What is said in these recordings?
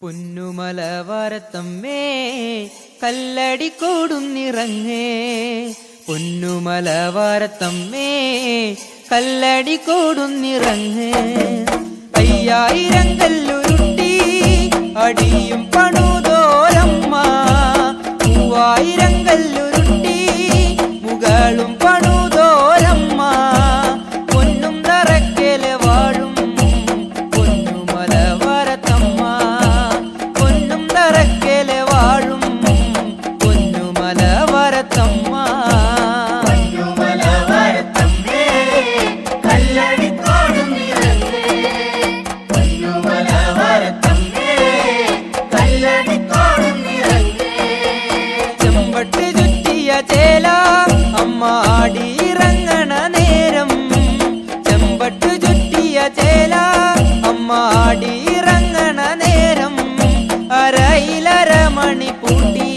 പൊന്നുമലവാരത്തമ്മേ കല്ലടിക്കോടുന്നിറങ്ങേ, പൊന്നുമലവാരത്തമ്മേ കല്ലടിക്കോടുന്നിറങ്ങേ. അയ്യായിരം കല്ലുരുട്ടി അടിയും പണുതോരമ്മ, 3000 കല്ലുരുട്ടി മുകളും പണുതോരമ്മ. പൊന്നും തറക്കലെ വാഴും പൊന്നുമലവാരത്തമ്മ, പൊന്നും തറക്കലെ വാഴും പൊന്നുമലവാരത്തമ്മ. ചെമ്പട്ട് ചുറ്റിയ ചേല അമ്മ ആടിയിറങ്ങണ നേരം, ചെമ്പട്ട് ചുറ്റിയ ചേല അമ്മ ആടിയിറങ്ങണ നേരം. അരയിലര മണി പൂട്ടി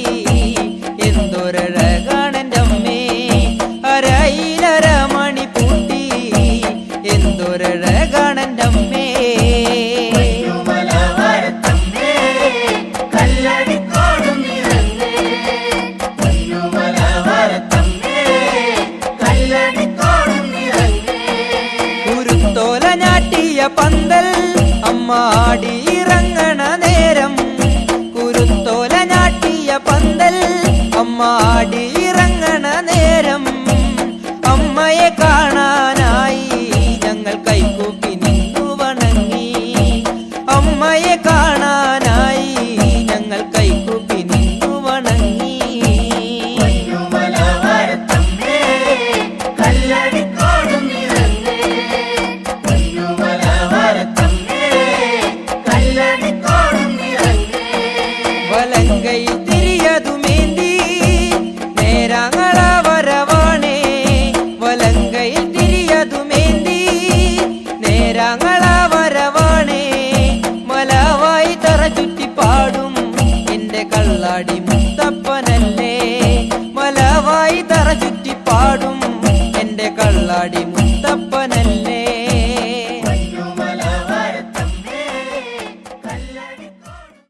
എന്തൊരഴകാണെൻ്റെ അമ്മേ, അരയിലര മണി പൂട്ടി എന്തൊരഴകാണെൻ്റെ അമ്മേ. കുരുത്തോല ഞാട്ടിയ പന്തൽ അമ്മ ആടിയിറങ്ങണ നേരം, കുരുത്തോല ഞാട്ടിയ പന്തൽ അമ്മ ആടിയിറങ്ങണ നേരം. അമ്മയെ കാണാനായി ഞങ്ങൾ കൈകൂപ്പി നിന്നു വണങ്ങി, അമ്മയെ കാണാനായി ഞങ്ങൾ കൈകൂപ്പി നിന്നു വണങ്ങി. വലങ്കയിൽ തിരിയതുമേന്തി നേരാങ്ങള വരവാണേ, വലങ്കയിൽ തിരിയതുമേന്തി നേരാങ്ങള വരവാണേ. മലവായി തറ ചുറ്റിപ്പാടും എന്റെ കള്ളാടി മുത്തപ്പനല്ലേ, മലവായി തറ ചുറ്റിപ്പാടും